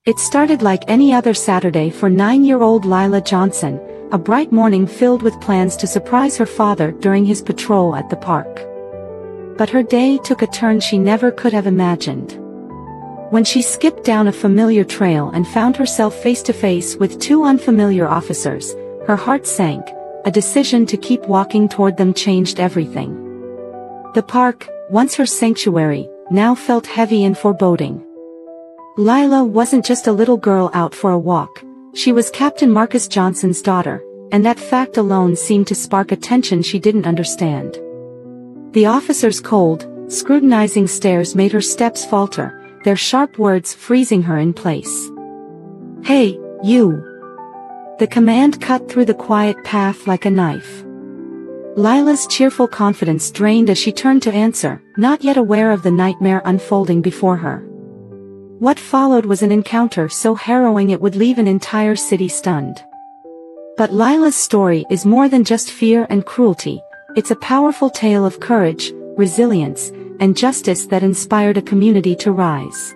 It started like any other Saturday for 9-year-old Lila Johnson, a bright morning filled with plans to surprise her father during his patrol at the park. But her day took a turn she never could have imagined. When she skipped down a familiar trail and found herself face to face with two unfamiliar officers, her heart sank. A decision to keep walking toward them changed everything. The park, once her sanctuary, now felt heavy and foreboding. Lila wasn't just a little girl out for a walk, she was Captain Marcus Johnson's daughter, and that fact alone seemed to spark a tension she didn't understand. The officer's cold, scrutinizing stares made her steps falter, their sharp words freezing her in place. "Hey, you!" The command cut through the quiet path like a knife. Lila's cheerful confidence drained as she turned to answer, not yet aware of the nightmare unfolding before her. What followed was an encounter so harrowing it would leave an entire city stunned. But Lila's story is more than just fear and cruelty, it's a powerful tale of courage, resilience, and justice that inspired a community to rise.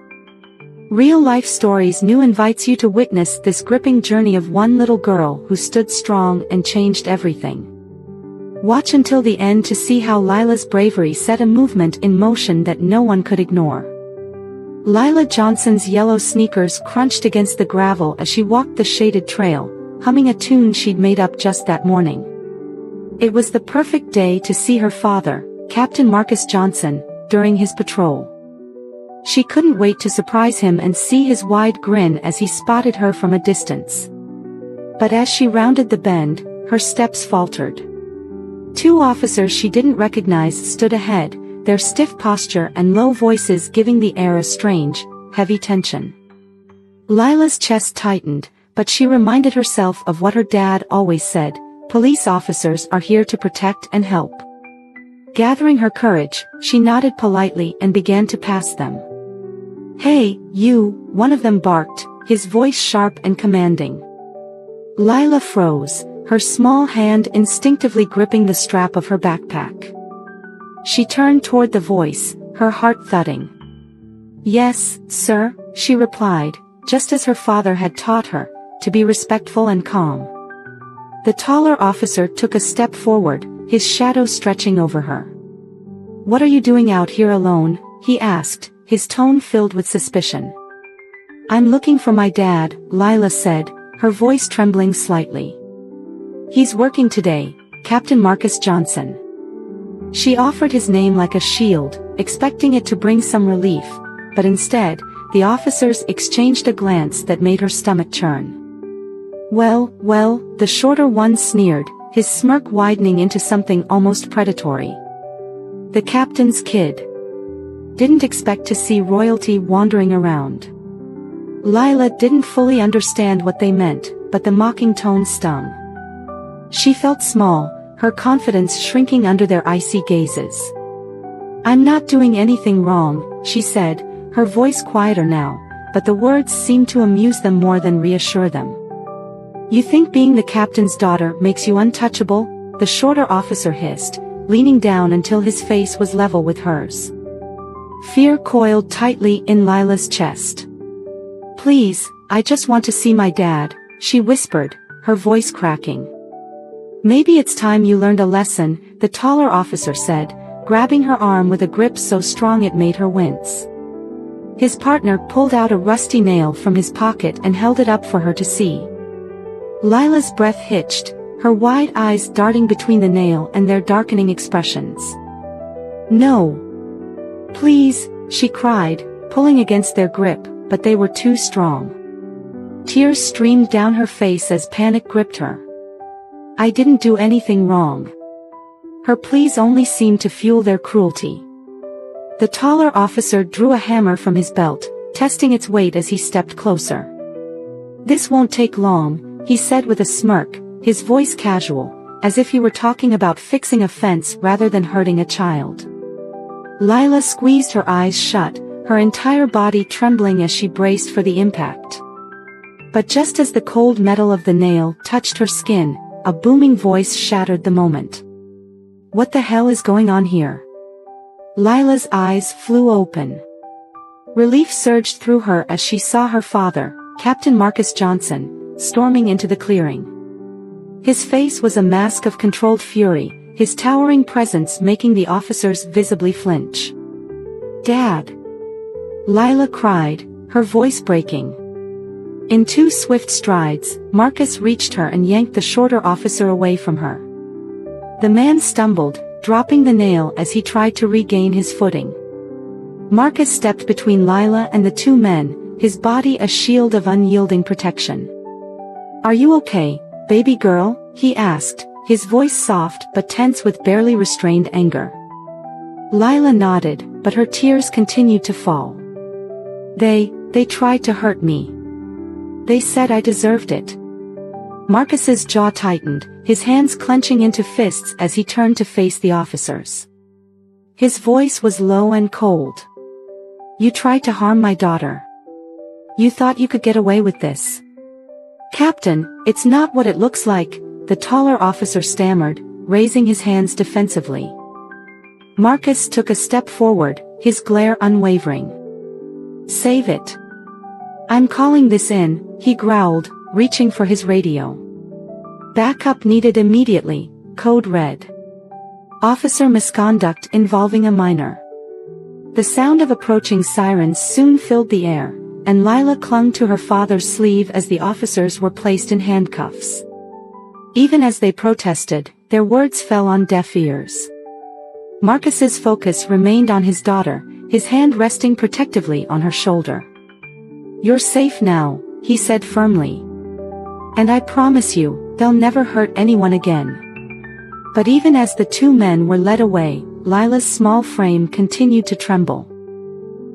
Real-life Stories New invites you to witness this gripping journey of one little girl who stood strong and changed everything. Watch until the end to see how Lila's bravery set a movement in motion that no one could ignore. Lila Johnson's yellow sneakers crunched against the gravel as she walked the shaded trail, humming a tune she'd made up just that morning. It was the perfect day to see her father, Captain Marcus Johnson, during his patrol. She couldn't wait to surprise him and see his wide grin as he spotted her from a distance. But as she rounded the bend, her steps faltered. Two officers she didn't recognize stood ahead, their stiff posture and low voices giving the air a strange, heavy tension. Lila's chest tightened, but she reminded herself of what her dad always said, police officers are here to protect and help. Gathering her courage, she nodded politely and began to pass them. "Hey, you," one of them barked, his voice sharp and commanding. Lila froze, her small hand instinctively gripping the strap of her backpack. She turned toward the voice, her heart thudding. "Yes, sir," she replied, just as her father had taught her, to be respectful and calm. The taller officer took a step forward, his shadow stretching over her. "What are you doing out here alone?" he asked, his tone filled with suspicion. "I'm looking for my dad," Lila said, her voice trembling slightly. "He's working today, Captain Marcus Johnson." She offered his name like a shield, expecting it to bring some relief, but instead, the officers exchanged a glance that made her stomach churn. Well, the shorter one sneered, his smirk widening into something almost predatory. "The captain's kid. Didn't expect to see royalty wandering around." Lila didn't fully understand what they meant, but the mocking tone stung. She felt small, her confidence shrinking under their icy gazes. "I'm not doing anything wrong," she said, her voice quieter now, but the words seemed to amuse them more than reassure them. "You think being the captain's daughter makes you untouchable?" the shorter officer hissed, leaning down until his face was level with hers. Fear coiled tightly in Lila's chest. "Please, I just want to see my dad," she whispered, her voice cracking. "Maybe it's time you learned a lesson," the taller officer said, grabbing her arm with a grip so strong it made her wince. His partner pulled out a rusty nail from his pocket and held it up for her to see. Lila's breath hitched, her wide eyes darting between the nail and their darkening expressions. "No. Please," she cried, pulling against their grip, but they were too strong. Tears streamed down her face as panic gripped her. "I didn't do anything wrong." Her pleas only seemed to fuel their cruelty. The taller officer drew a hammer from his belt, testing its weight as he stepped closer. "This won't take long," he said with a smirk, his voice casual, as if he were talking about fixing a fence rather than hurting a child. Lila squeezed her eyes shut, her entire body trembling as she braced for the impact. But just as the cold metal of the nail touched her skin, a booming voice shattered the moment. "What the hell is going on here?" Lila's eyes flew open. Relief surged through her as she saw her father, Captain Marcus Johnson, storming into the clearing. His face was a mask of controlled fury, his towering presence making the officers visibly flinch. "Dad!" Lila cried, her voice breaking. In 2 swift strides, Marcus reached her and yanked the shorter officer away from her. The man stumbled, dropping the nail as he tried to regain his footing. Marcus stepped between Lila and the 2 men, his body a shield of unyielding protection. "Are you okay, baby girl?" he asked, his voice soft but tense with barely restrained anger. Lila nodded, but her tears continued to fall. They tried to hurt me. They said I deserved it." Marcus's jaw tightened, his hands clenching into fists as he turned to face the officers. His voice was low and cold. "You tried to harm my daughter. You thought you could get away with this." "Captain, it's not what it looks like," the taller officer stammered, raising his hands defensively. Marcus took a step forward, his glare unwavering. "Save it. I'm calling this in," he growled, reaching for his radio. "Backup needed immediately, code red. Officer misconduct involving a minor." The sound of approaching sirens soon filled the air, and Lila clung to her father's sleeve as the officers were placed in handcuffs. Even as they protested, their words fell on deaf ears. Marcus's focus remained on his daughter, his hand resting protectively on her shoulder. "You're safe now," he said firmly. "And I promise you, they'll never hurt anyone again." But even as the 2 men were led away, Lila's small frame continued to tremble.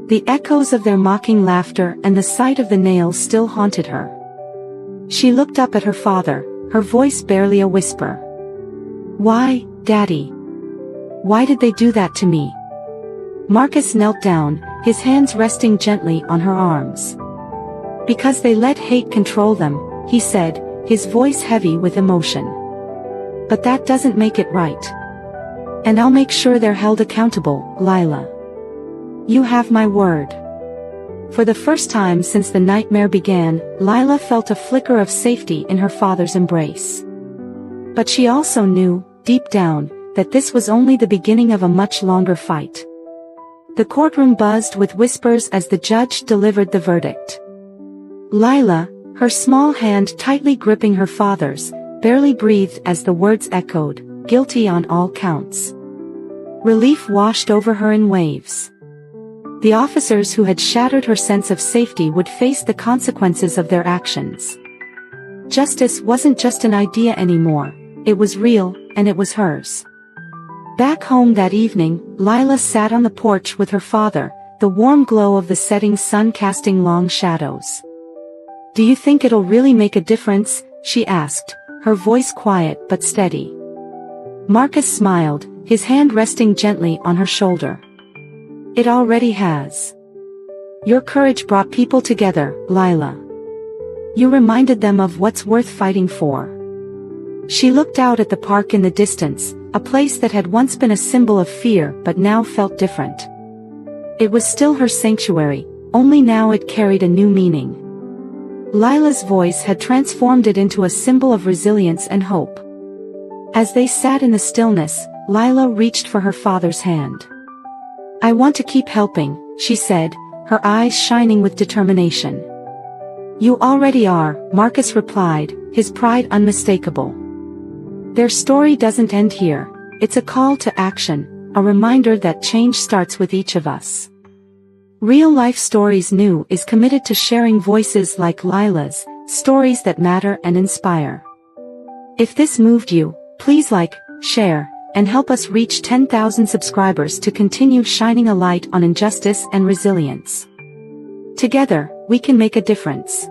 The echoes of their mocking laughter and the sight of the nails still haunted her. She looked up at her father, her voice barely a whisper. "Why, Daddy? Why did they do that to me?" Marcus knelt down, his hands resting gently on her arms. "Because they let hate control them," he said, his voice heavy with emotion. "But that doesn't make it right. And I'll make sure they're held accountable, Lila. You have my word." For the first time since the nightmare began, Lila felt a flicker of safety in her father's embrace. But she also knew, deep down, that this was only the beginning of a much longer fight. The courtroom buzzed with whispers as the judge delivered the verdict. Lila, her small hand tightly gripping her father's, barely breathed as the words echoed, "Guilty on all counts." Relief washed over her in waves. The officers who had shattered her sense of safety would face the consequences of their actions. Justice wasn't just an idea anymore, it was real, and it was hers. Back home that evening, Lila sat on the porch with her father, the warm glow of the setting sun casting long shadows. "Do you think it'll really make a difference?" she asked, her voice quiet but steady. Marcus smiled, his hand resting gently on her shoulder. "It already has. Your courage brought people together, Lila. You reminded them of what's worth fighting for." She looked out at the park in the distance, a place that had once been a symbol of fear but now felt different. It was still her sanctuary, only now it carried a new meaning. Lila's voice had transformed it into a symbol of resilience and hope. As they sat in the stillness, Lila reached for her father's hand. "I want to keep helping," she said, her eyes shining with determination. "You already are," Marcus replied, his pride unmistakable. "Their story doesn't end here, it's a call to action, a reminder that change starts with each of us." Real Life Stories New is committed to sharing voices like Lila's, stories that matter and inspire. If this moved you, please like, share, and help us reach 10,000 subscribers to continue shining a light on injustice and resilience. Together, we can make a difference.